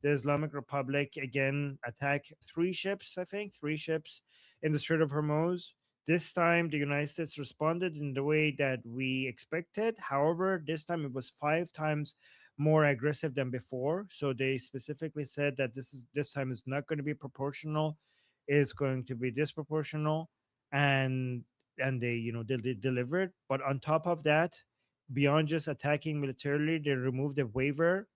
the Islamic Republic again attacked three ships, I think, three ships in the Strait of Hormuz. This time, the United States responded in the way that we expected. However, this time it was five times more aggressive than before. So they specifically said that this time is not going to be proportional, is going to be disproportional, and they they delivered. But on top of that, beyond just attacking militarily, they removed a waiver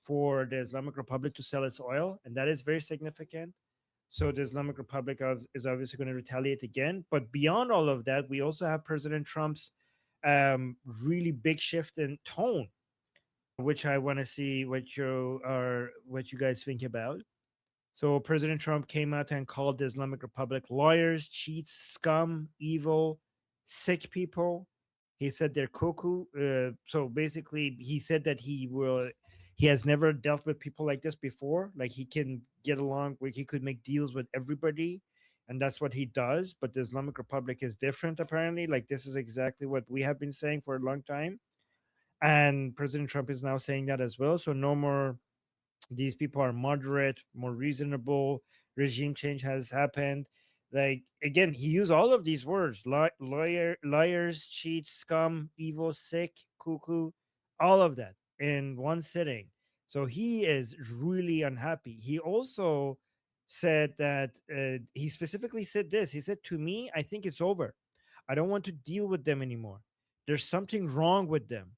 for the Islamic Republic to sell its oil, and that is very significant. So the Islamic Republic is obviously going to retaliate again. But beyond all of that, we also have President Trump's really big shift in tone, which I want to see what you guys think about. So President Trump came out and called the Islamic Republic liars, cheats, scum, evil, sick people. He said they're cuckoo. So basically, he said that he has never dealt with people like this before. Like he can get along, where he could make deals with everybody, and that's what he does. But the Islamic Republic is different, apparently. Like this is exactly what we have been saying for a long time, and President Trump is now saying that as well. So no more, these people are moderate, more reasonable. Regime change has happened. Like again, he used all of these words: liars, cheats, scum, evil, sick, cuckoo, all of that in one sitting. So he is really unhappy. He also said that he specifically said this. He said, "To me, I think it's over. I don't want to deal with them anymore. There's something wrong with them."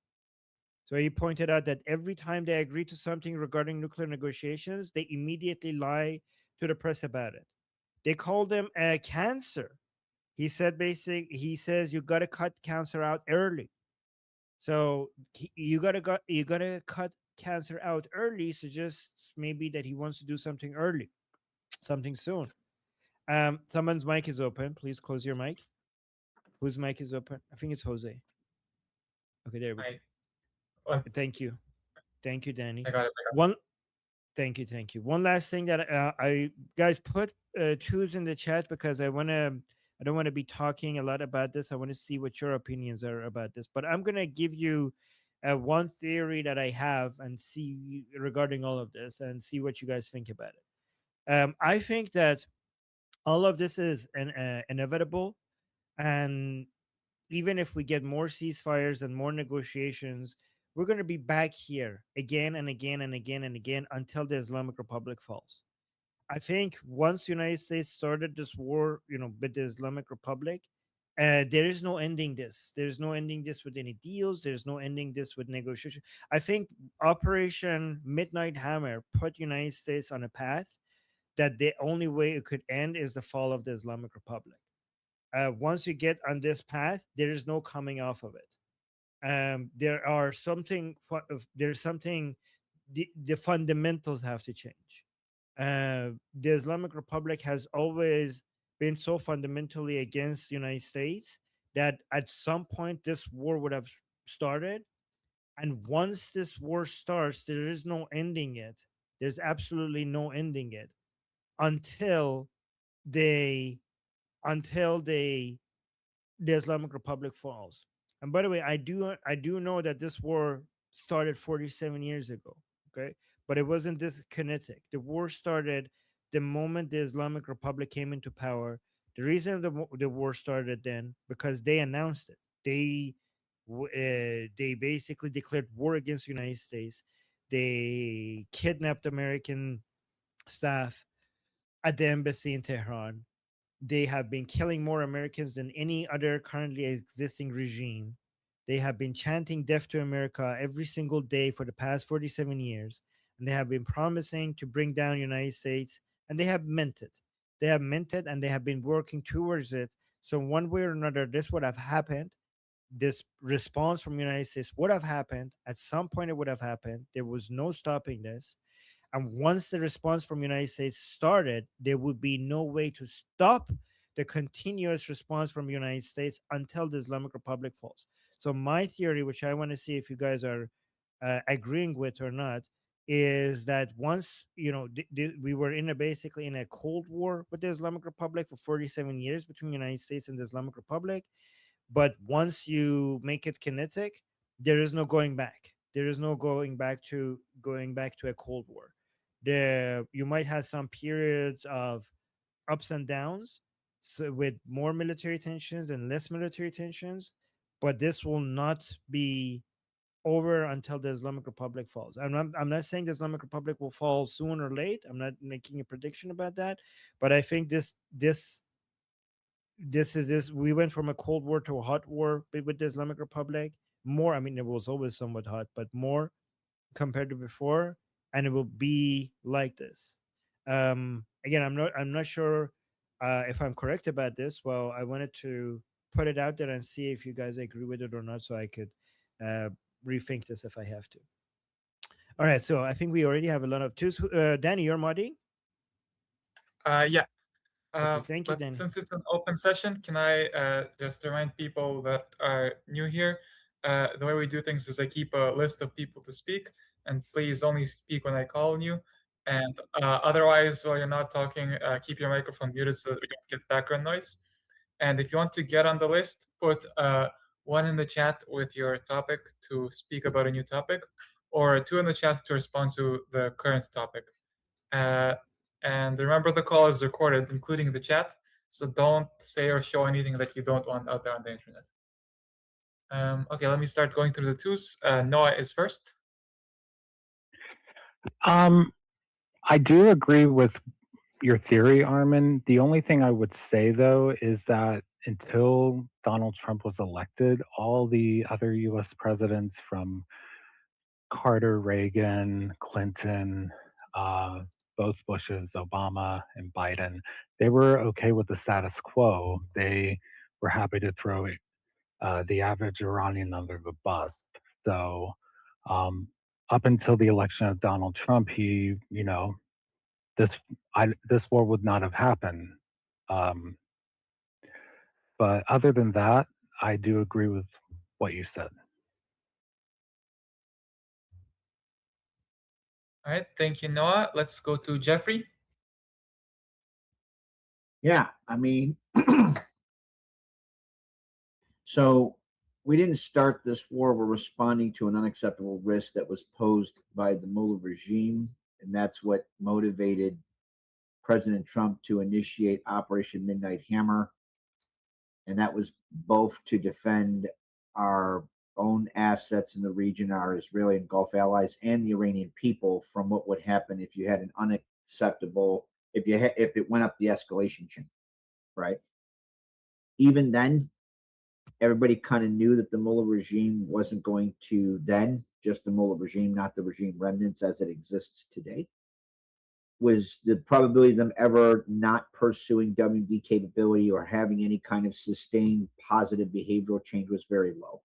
So he pointed out that every time they agree to something regarding nuclear negotiations, they immediately lie to the press about it. They call them a cancer. He says you got to cut cancer out early. So you got to cut cancer out early, suggests maybe that he wants to do something early, something soon. Someone's mic is open. Please close your mic. Whose mic is open? I think it's Jose. Okay, there we go. I well, Thank you. Thank you, Danny. I got it. One Thank you, thank you. One last thing that I guys put twos in the chat because I don't want to be talking a lot about this. I want to see what your opinions are about this. But I'm gonna give you one theory that I have and see regarding all of this and see what you guys think about it. I think that all of this is inevitable, and even if we get more ceasefires and more negotiations, we're going to be back here again and again and again and again until the Islamic Republic falls. I think once the United States started this war, with the Islamic Republic, there is no ending this. There's no ending this with any deals. There's no ending this with negotiation. I think Operation Midnight Hammer put United States on a path that the only way it could end is the fall of the Islamic Republic. Once you get on this path, there is no coming off of it. There's something, the fundamentals have to change. The Islamic Republic has always been so fundamentally against the United States that at some point this war would have started. And once this war starts, there is no ending it. There's absolutely no ending it until they until they the Islamic Republic falls. And by the way, I do know that this war started 47 years ago. Okay, but it wasn't this kinetic. The war started the moment the Islamic Republic came into power. The reason the war started then because they announced it. They basically declared war against the United States. They kidnapped American staff at the embassy in Tehran. They have been killing more Americans than any other currently existing regime. They have been chanting death to America every single day for the past 47 years. And they have been promising to bring down United States. And they have meant it. They have meant it and they have been working towards it. So one way or another, this would have happened. This response from United States would have happened. At some point it would have happened. There was no stopping this. And once the response from United States started, there would be no way to stop the continuous response from United States until the Islamic Republic falls. So my theory, which I want to see if you guys are agreeing with or not, is that once we were basically in a cold war with the Islamic Republic for 47 years between the United States and the Islamic Republic, but once you make it kinetic, there is no going back. There is no going back to a cold war. you might have some periods of ups and downs, so with more military tensions and less military tensions, but this will not be over until the Islamic Republic falls. I'm not saying the Islamic Republic will fall soon or late. I'm not making a prediction about that, but I think this we went from a cold war to a hot war with the Islamic Republic. More, I mean, it was always somewhat hot, but more compared to before, and it will be like this. Again, I'm not sure if I'm correct about this. Well, I wanted to put it out there and see if you guys agree with it or not, so I could uh, rethink this if I have to. All right, so I think we already have a lot of twos. Danny, you're modding. Yeah. Okay, thank you, But Danny. since it's an open session, can I just remind people that are new here? The way we do things is I keep a list of people to speak, and please only speak when I call on you. And otherwise, while you're not talking, keep your microphone muted so that we don't get background noise. And if you want to get on the list, put one in the chat with your topic to speak about a new topic, or two in the chat to respond to the current topic. Uh, and remember, the call is recorded, including the chat. So don't say or show anything that you don't want out there on the internet. Okay, let me start going through the twos. Noah is first. I do agree with your theory, Armin. The only thing I would say, though, is that until Donald Trump was elected, all the other US presidents from Carter, Reagan, Clinton, both Bushes, Obama, and Biden, they were okay with the status quo. They were happy to throw the average Iranian under the bus. So, um, up until the election of Donald Trump, this this war would not have happened. Um, but other than that, I do agree with what you said. All right, thank you, Noah. Let's go to Jeffrey. Yeah, I mean, so we didn't start this war. We're responding to an unacceptable risk that was posed by the Mullah regime, and that's what motivated President Trump to initiate Operation Midnight Hammer, and that was both to defend our own assets in the region, our Israeli and Gulf allies, and the Iranian people from what would happen if you had an unacceptable if it went up the escalation chain, right? Even then, everybody kind of knew that the Mullah regime wasn't going to then, just the Mullah regime, not the regime remnants as it exists today. Was the probability of them ever not pursuing WD capability or having any kind of sustained positive behavioral change was very low.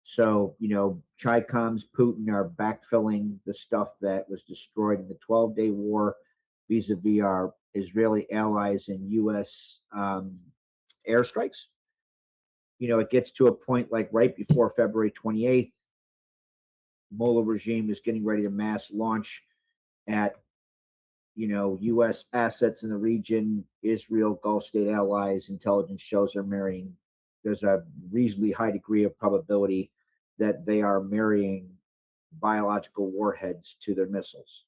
So, Chicoms, Putin are backfilling the stuff that was destroyed in the 12-day war vis-a-vis our Israeli allies and U.S. Airstrikes. It gets to a point like right before February 28th, Mullah regime is getting ready to mass launch at, U.S. assets in the region, Israel, Gulf state allies, intelligence shows are marrying. There's a reasonably high degree of probability that they are marrying biological warheads to their missiles.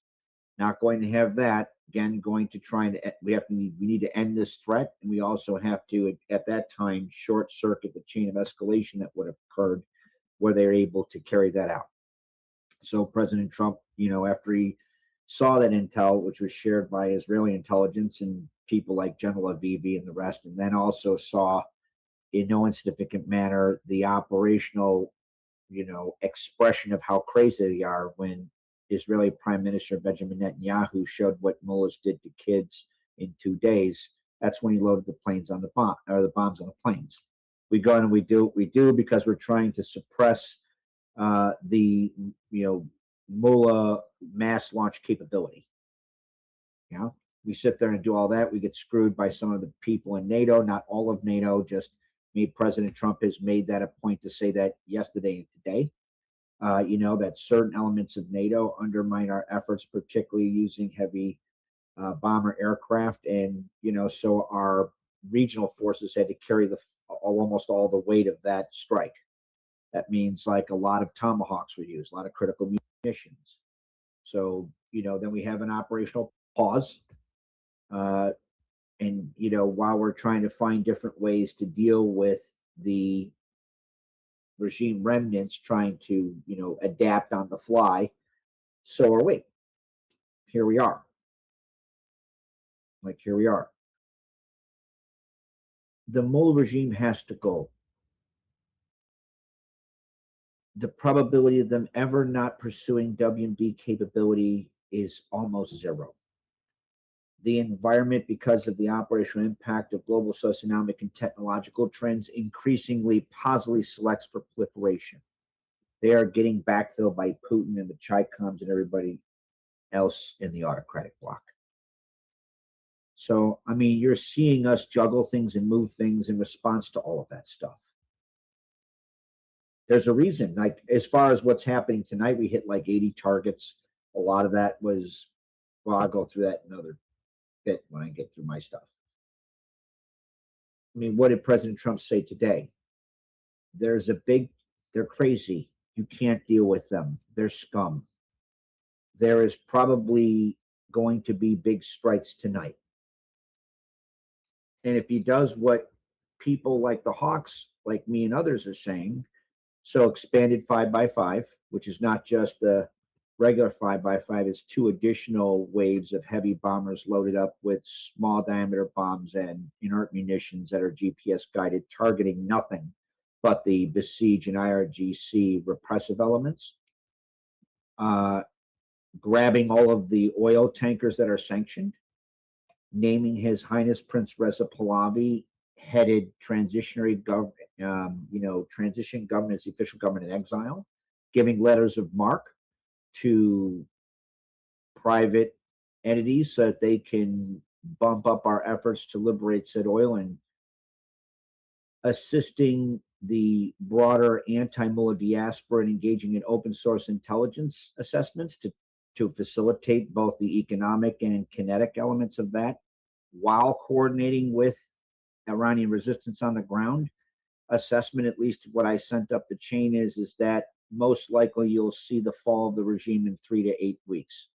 Not going to have that. Again, going to try and we need to end this threat, and we also have to at that time short circuit the chain of escalation that would have occurred where they're able to carry that out. So President Trump, after he saw that intel, which was shared by Israeli intelligence and people like General Avivi and the rest, and then also saw in no insignificant manner the operational, expression of how crazy they are when Israeli Prime Minister Benjamin Netanyahu showed what mullahs did to kids in 2 days. That's when he loaded the planes on the bomb or the bombs on the planes. We go and we do what we do because we're trying to suppress the mullah mass launch capability. We sit there and do all that. We get screwed by some of the people in NATO, not all of NATO. Just me, President Trump has made that a point to say that yesterday and today. That certain elements of NATO undermine our efforts, particularly using heavy bomber aircraft, and so our regional forces had to carry almost all the weight of that strike. That means like a lot of tomahawks were used, a lot of critical munitions. So then we have an operational pause. And while we're trying to find different ways to deal with the regime remnants trying to adapt on the fly, so are we. Here we are. Here we are. The Mullah regime has to go. The probability of them ever not pursuing WMD capability is almost zero. The environment, because of the operational impact of global socioeconomic and technological trends, increasingly positively selects for proliferation. They are getting backfilled by Putin and the CENTCOMs and everybody else in the autocratic bloc. So, you're seeing us juggle things and move things in response to all of that stuff. There's a reason. As far as what's happening tonight, we hit 80 targets. A lot of that was, well, I'll go through that another bit when I get through my stuff. What did President Trump say today? They're crazy. You can't deal with them. They're scum. There is probably going to be big strikes tonight. And if he does what people like the Hawks, like me and others are saying, so expanded 5x5, which is not just the regular 5x5, it's 2 additional waves of heavy bombers loaded up with small diameter bombs and inert munitions that are GPS guided, targeting nothing but the besieged and IRGC repressive elements. Grabbing all of the oil tankers that are sanctioned, naming His Highness Prince Reza Pahlavi headed transition government, as the official government in exile, giving letters of marque to private entities so that they can bump up our efforts to liberate said oil, and assisting the broader anti-Mullah diaspora in engaging in open source intelligence assessments to facilitate both the economic and kinetic elements of that, while coordinating with Iranian resistance on the ground. Assessment, at least what I sent up the chain, is that most likely you'll see the fall of the regime in 3 to 8 weeks.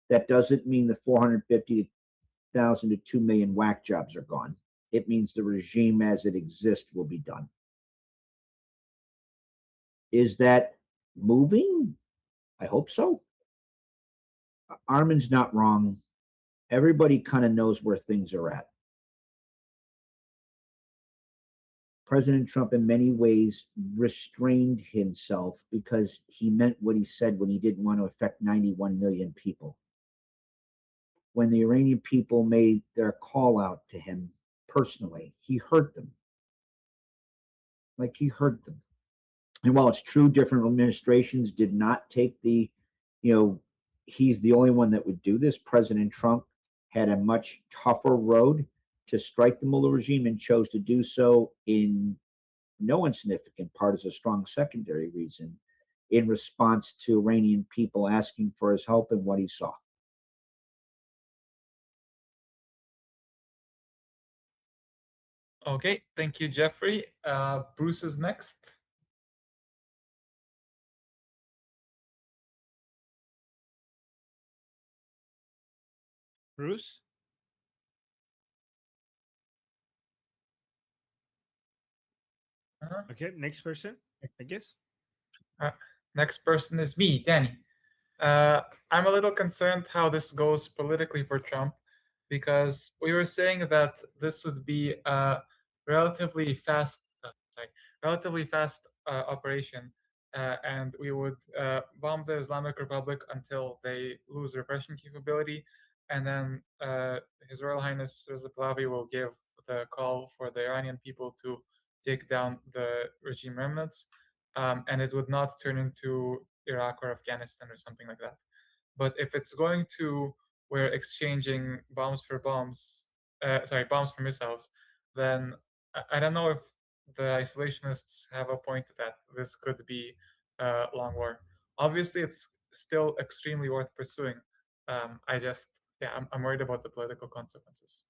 That doesn't mean the 450,000 to 2 million whack jobs are gone. It means the regime as it exists will be done. Is that moving? I hope so. Armin's not wrong. Everybody kind of knows where things are at. President Trump, in many ways, restrained himself because he meant what he said when he didn't want to affect 91 million people. When the Iranian people made their call out to him personally, he heard them. He heard them. And while it's true, different administrations did not take the, he's the only one that would do this. President Trump had a much tougher road to strike the Mullah regime and chose to do so in no insignificant part as a strong secondary reason in response to Iranian people asking for his help and what he saw. Okay, thank you, Jeffrey. Bruce is next. Bruce? Okay, next person, I guess. Next person is me, Danny. I'm a little concerned how this goes politically for Trump, because we were saying that this would be a relatively fast operation, and we would bomb the Islamic Republic until they lose repression capability, and then His Royal Highness Reza Pahlavi will give the call for the Iranian people to take down the regime remnants, and it would not turn into Iraq or Afghanistan or something like that. But if it's going to where exchanging bombs for missiles, then I don't know if the isolationists have a point that this could be a long war. Obviously, it's still extremely worth pursuing. I'm worried about the political consequences.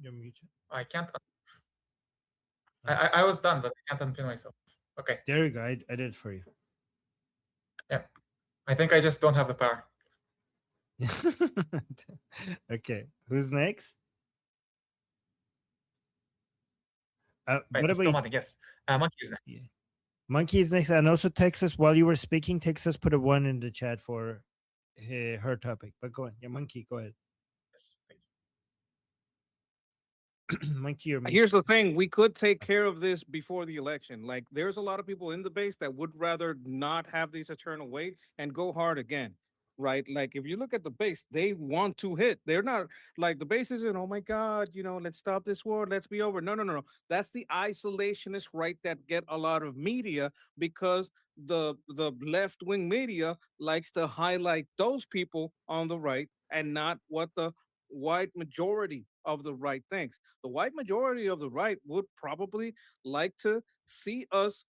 You're muted. I can't. I was done, but I can't unpin myself. Okay. There you go. I did it for you. Yeah. I think I just don't have the power. Okay. Who's next? Right, By I'm the still way, nodding. Yes. Monkey is next. yeah. Monkey is next. And also Texas, while you were speaking, Texas put a 1 in the chat for her topic. But go on. Yeah, Monkey, go ahead. Yes, thank you. Monkey or me? Here's the thing: we could take care of this before the election. Like, there's a lot of people in the base that would rather not have this eternal wait and go hard again, right? Like, if you look at the base, they want to hit. They're not like the base isn't. Oh my God, let's stop this war. Let's be over. No, no, no, no. That's the isolationist right that get a lot of media because the left wing media likes to highlight those people on the right and not what the white majority of the right thinks. The white majority of the right would probably like to see us,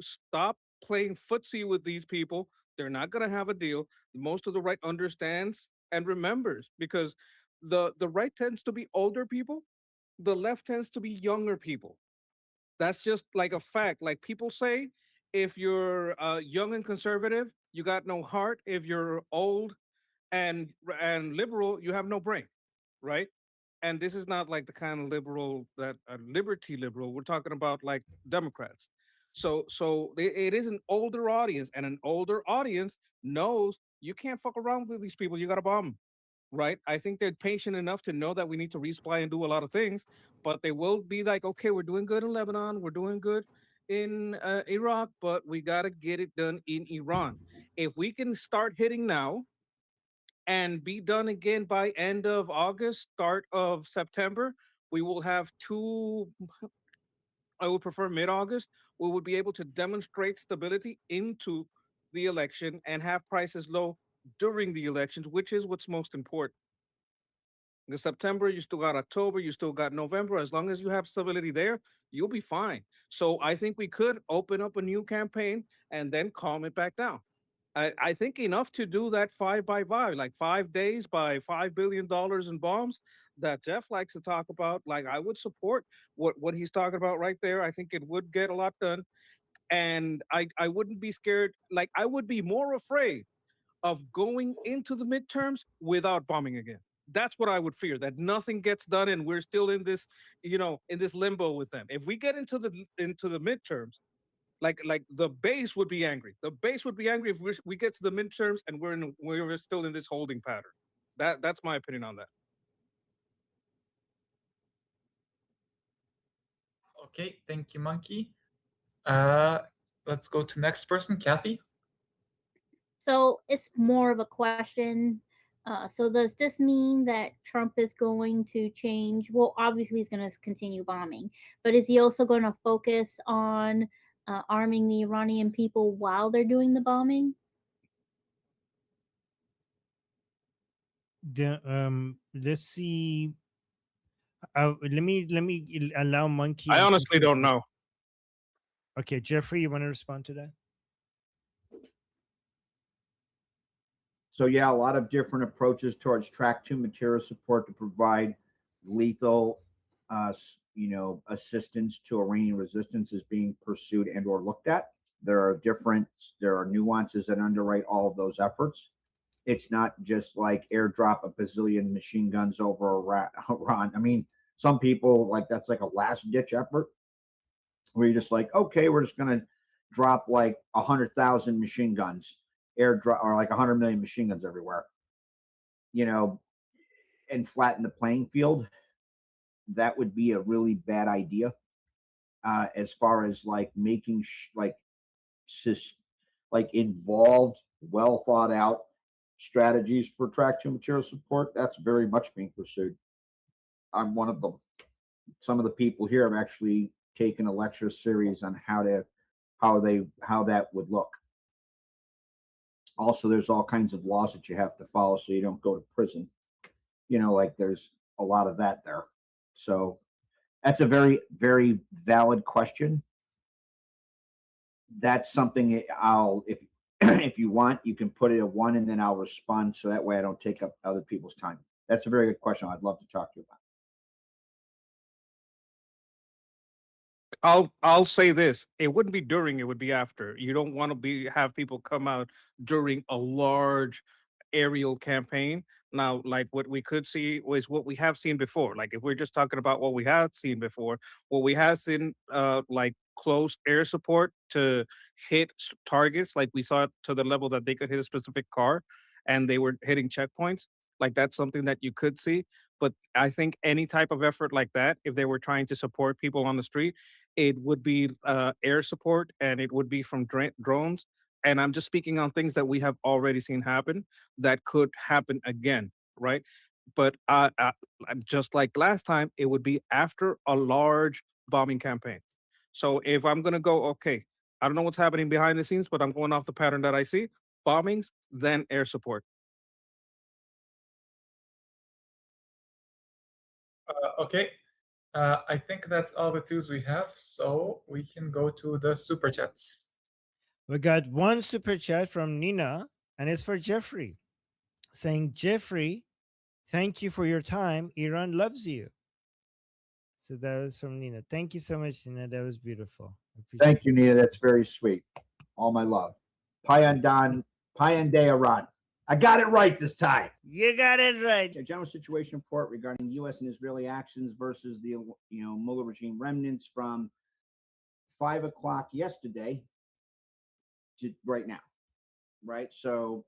stop playing footsie with these people. They're not going to have a deal. Most of the right understands and remembers because the right tends to be older people, the left tends to be younger people. That's just like a fact. Like people say, if you're young and conservative, you got no heart. If you're old and liberal, you have no brain, right? And this is not like the kind of liberal that liberty liberal. We're talking about like Democrats. So it is an older audience, and an older audience knows you can't fuck around with these people. You got to bomb 'em, right? I think they're patient enough to know that we need to resupply and do a lot of things, but they will be like, okay, we're doing good in Lebanon, we're doing good in Iraq, but we got to get it done in Iran. If we can start hitting now and be done again by end of August, start of September, we will have two, I would prefer mid-August, we would be able to demonstrate stability into the election and have prices low during the elections, which is what's most important. In September, you still got October, you still got November. As long as you have stability there, you'll be fine. So I think we could open up a new campaign and then calm it back down. I think enough to do that 5 by 5, like 5 days by $5 billion in bombs that Jeff likes to talk about. Like, I would support what he's talking about right there. I think it would get a lot done. And I wouldn't be scared. Like, I would be more afraid of going into the midterms without bombing again. That's what I would fear, that nothing gets done and we're still in this, in this limbo with them. If we get into the midterms, like the base would be angry. The base would be angry if we get to the midterms and we're still in this holding pattern. That's my opinion on that. Okay, thank you, Monkey. Let's go to next person, Kathy. So it's more of a question. So does this mean that Trump is going to change? Well, obviously he's going to continue bombing, but is he also going to focus on arming the Iranian people while they're doing the bombing? Let's see. Let me allow Monkey. I and honestly Jeffrey don't to- know. Okay, Jeffrey, you want to respond to that? So yeah, a lot of different approaches towards track 2 material support to provide lethal, assistance to Iranian resistance is being pursued and or looked at. There are nuances that underwrite all of those efforts. It's not just like airdrop a bazillion machine guns over Iran. I mean, some people like that's like a last ditch effort where you're just like, okay, we're just going to drop like 100,000 machine guns, airdrop, or like 100 million machine guns everywhere, and flatten the playing field. That would be a really bad idea. As far as like making involved, well thought out strategies for track 2 material support, that's very much being pursued. I'm one of them. Some of the people here have actually taken a lecture series on how that would look. Also, there's all kinds of laws that you have to follow so you don't go to prison. Like there's a lot of that there. So that's a very, very valid question. That's something if you want, you can put it at 1 and then I'll respond so that way I don't take up other people's time. That's a very good question. I'd love to talk to you about. I'll say this: it wouldn't be during; it would be after. You don't want to have people come out during a large aerial campaign. Now, like what we could see was what we have seen before. Like if we're just talking about what we have seen before, what we have seen, like close air support to hit targets, like we saw it to the level that they could hit a specific car, and they were hitting checkpoints. Like that's something that you could see. But I think any type of effort like that, if they were trying to support people on the street, it would be air support and it would be from drones. And I'm just speaking on things that we have already seen happen that could happen again, right? But just like last time, it would be after a large bombing campaign. So if I'm going to go, okay, I don't know what's happening behind the scenes, but I'm going off the pattern that I see bombings, then air support. Okay. I think that's all the twos we have, so we can go to the super chats. We got one super chat from Nina, and it's for Jeffrey, saying, Jeffrey, thank you for your time. Iran loves you. So that was from Nina. Thank you so much, Nina. That was beautiful. Thank you, Nina. That's very sweet. All my love. Payandan, Iran. I got it right this time. You got it right. A general situation report regarding U.S. and Israeli actions versus the Mullah regime remnants from 5 o'clock yesterday to right now. Right. So,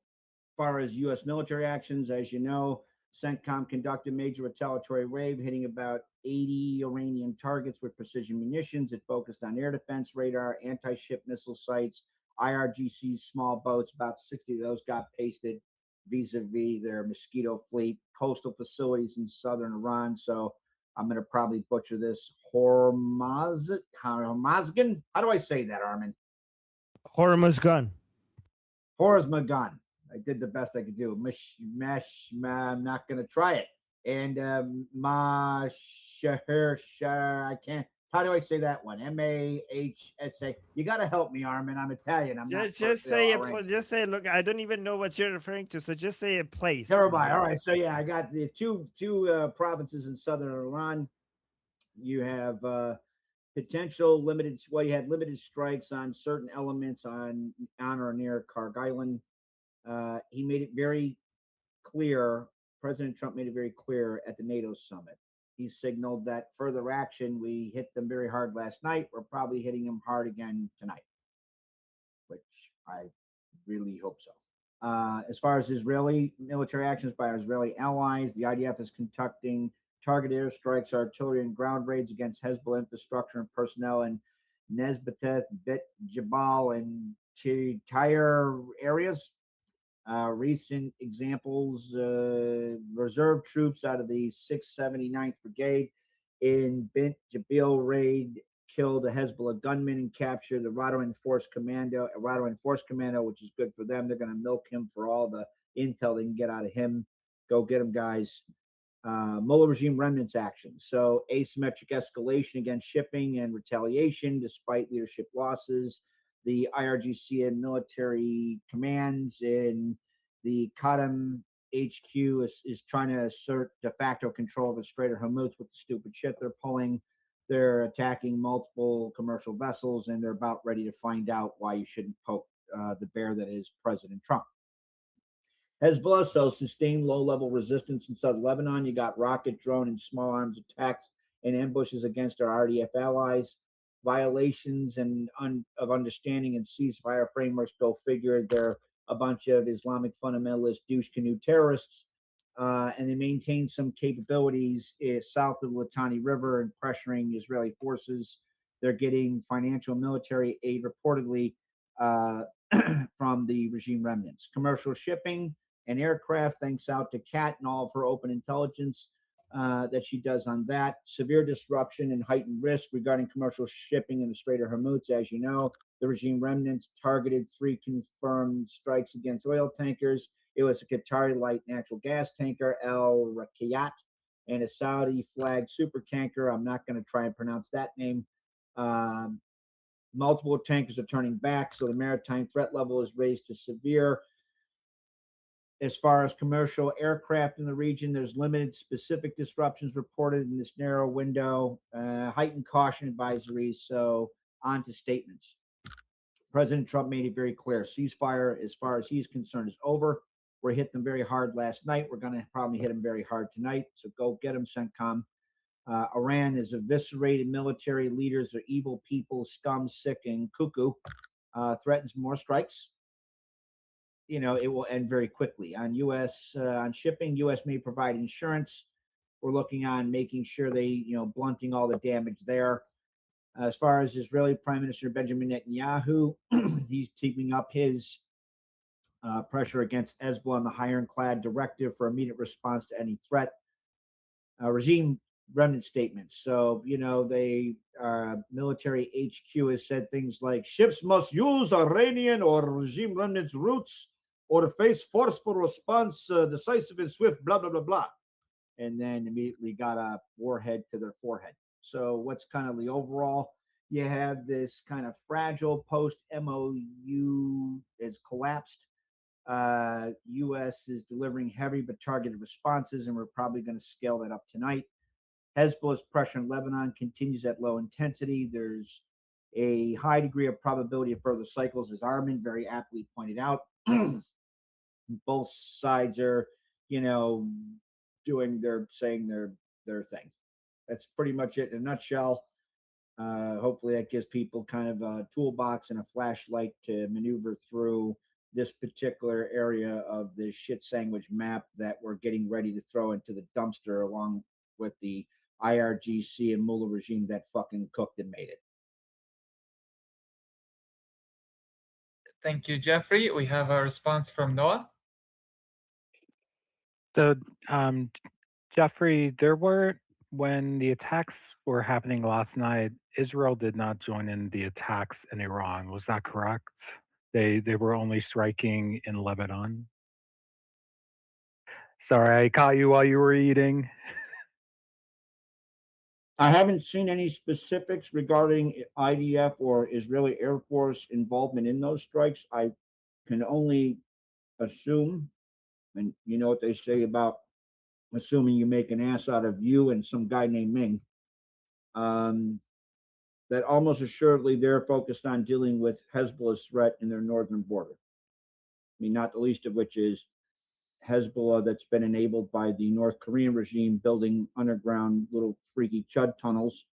as far as U.S. military actions, as you know, CENTCOM conducted major retaliatory raid, hitting about 80 Iranian targets with precision munitions. It focused on air defense radar, anti-ship missile sites, IRGC small boats. About 60 of those got pasted vis-a-vis their Mosquito fleet, coastal facilities in southern Iran. So I'm going to probably butcher this. Hormuzgan? How do I say that, Armin? Hormuzgan. Hormuzgan. I did the best I could do. I'm not going to try it. And I can't. How do I say that one? Mahsa. You got to help me, Armin. I'm Italian. I'm Just say it. Just say, look, I don't even know what you're referring to. So just say a place. Never mind. All right. So yeah, I got the two provinces in southern Iran. You have potential limited. Well, you had limited strikes on certain elements on or near Karg. He made it very clear, President Trump made it very clear at the NATO summit. He signaled that further action, we hit them very hard last night. We're probably hitting them hard again tonight, which I really hope so. As far as Israeli military actions by our Israeli allies, the IDF is conducting targeted airstrikes, artillery, and ground raids against Hezbollah infrastructure and personnel in Nezbateh, Bet Jabal, and Tyre areas. Recent examples, reserve troops out of the 679th Brigade in Bint Jabil raid killed a Hezbollah gunman and captured the Radwan Force Commando, which is good for them. They're going to milk him for all the intel they can get out of him. Go get him, guys. Mullah regime remnants action. So asymmetric escalation against shipping and retaliation despite leadership losses. The IRGC and military commands in the Qadim HQ is trying to assert de facto control of the Strait of Hormuz with the stupid shit they're pulling. They're attacking multiple commercial vessels, and they're about ready to find out why you shouldn't poke the bear that is President Trump. Hezbollah, so sustained low-level resistance in South Lebanon. You got rocket, drone, and small arms attacks and ambushes against our RDF allies. Violations of understanding and ceasefire frameworks, go figure. They're a bunch of Islamic fundamentalist douche canoe terrorists, and they maintain some capabilities south of the Litani River and pressuring Israeli forces. They're getting financial military aid reportedly from the regime remnants. Commercial shipping and aircraft, thanks out to Kat and all of her open intelligence that she does on that. Severe disruption and heightened risk regarding commercial shipping in the Strait of Hormuz. As you know, the regime remnants targeted 3 confirmed strikes against oil tankers. It was a Qatari light natural gas tanker, El Rakiyat, and a Saudi flagged super tanker. I'm not going to try and pronounce that name. Multiple tankers are turning back, so the maritime threat level is raised to severe. As far as commercial aircraft in the region, there's limited specific disruptions reported in this narrow window, heightened caution advisories. So, on to statements. President Trump made it very clear ceasefire, as far as he's concerned, is over. We hit them very hard last night. We're going to probably hit them very hard tonight. So, go get them, CENTCOM. Iran is eviscerated military leaders. They're evil people, scum, sick, and cuckoo. Threatens more strikes. You know, it will end very quickly. On on shipping, U.S. may provide insurance. We're looking on making sure they, blunting all the damage there. As far as Israeli Prime Minister Benjamin Netanyahu, he's keeping up his pressure against Hezbollah on the ironclad directive for immediate response to any threat. Regime remnant statements. So, they military HQ has said things like ships must use Iranian or regime remnants routes or face forceful response, decisive and swift, blah, blah, blah, blah. And then immediately got a warhead to their forehead. So what's kind of the overall? You have this kind of fragile post-MOU is collapsed. U.S. is delivering heavy but targeted responses, and we're probably going to scale that up tonight. Hezbollah's pressure in Lebanon continues at low intensity. There's a high degree of probability of further cycles, as Armin very aptly pointed out. Both sides are, saying their thing. That's pretty much it in a nutshell. Hopefully that gives people kind of a toolbox and a flashlight to maneuver through this particular area of the shit sandwich map that we're getting ready to throw into the dumpster along with the IRGC and Mullah regime that fucking cooked and made it. Thank you, Jeffrey. We have a response from Noah. So, Jeffrey, when the attacks were happening last night, Israel did not join in the attacks in Iran. Was that correct? They were only striking in Lebanon. Sorry, I caught you while you were eating. I haven't seen any specifics regarding IDF or Israeli Air Force involvement in those strikes. I can only assume, and you know what they say about assuming you make an ass out of you and some guy named Ming, that almost assuredly they're focused on dealing with Hezbollah's threat in their northern border. I mean, not the least of which is Hezbollah that's been enabled by the North Korean regime building underground little freaky chud tunnels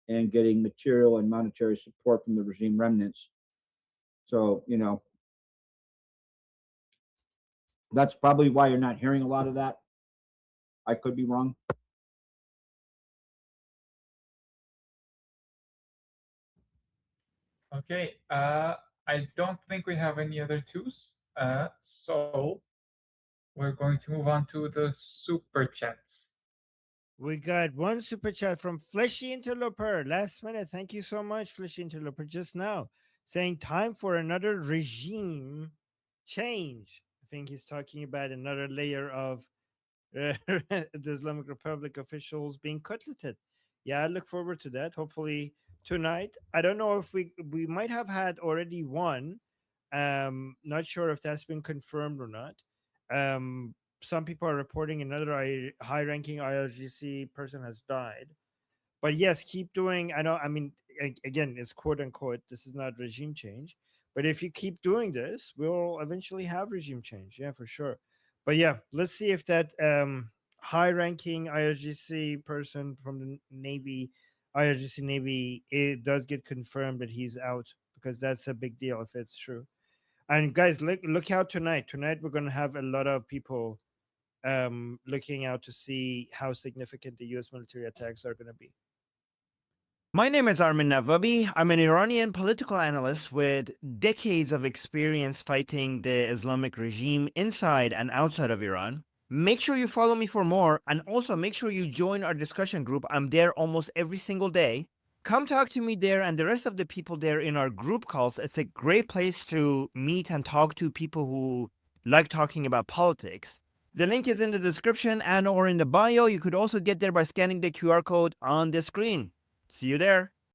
and getting material and monetary support from the regime remnants. So, that's probably why you're not hearing a lot of that. I could be wrong. Okay, I don't think we have any other twos. So we're going to move on to the super chats. We got one super chat from Fleshy Interloper. Last minute. Thank you so much, Fleshy Interloper, just now. Saying time for another regime change. I think he's talking about another layer of the Islamic Republic officials being cutleted. Yeah, I look forward to that. Hopefully tonight. I don't know if we might have had already one. Not sure if that's been confirmed or not. Some people are reporting another high-ranking IRGC person has died. But yes, keep doing. I mean, again, it's quote unquote. This is not regime change. But if you keep doing this, we'll eventually have regime change. Yeah, for sure. But yeah, let's see if that high-ranking IRGC person from the Navy, IRGC Navy, it does get confirmed that he's out, because that's a big deal if it's true. And guys, look out tonight. Tonight we're gonna have a lot of people looking out to see how significant the U.S. military attacks are gonna be. My name is Armin Navabi. I'm an Iranian political analyst with decades of experience fighting the Islamic regime inside and outside of Iran. Make sure you follow me for more, and also make sure you join our discussion group. I'm there almost every single day. Come talk to me there and the rest of the people there in our group calls. It's a great place to meet and talk to people who like talking about politics. The link is in the description and or in the bio. You could also get there by scanning the QR code on the screen. See you there.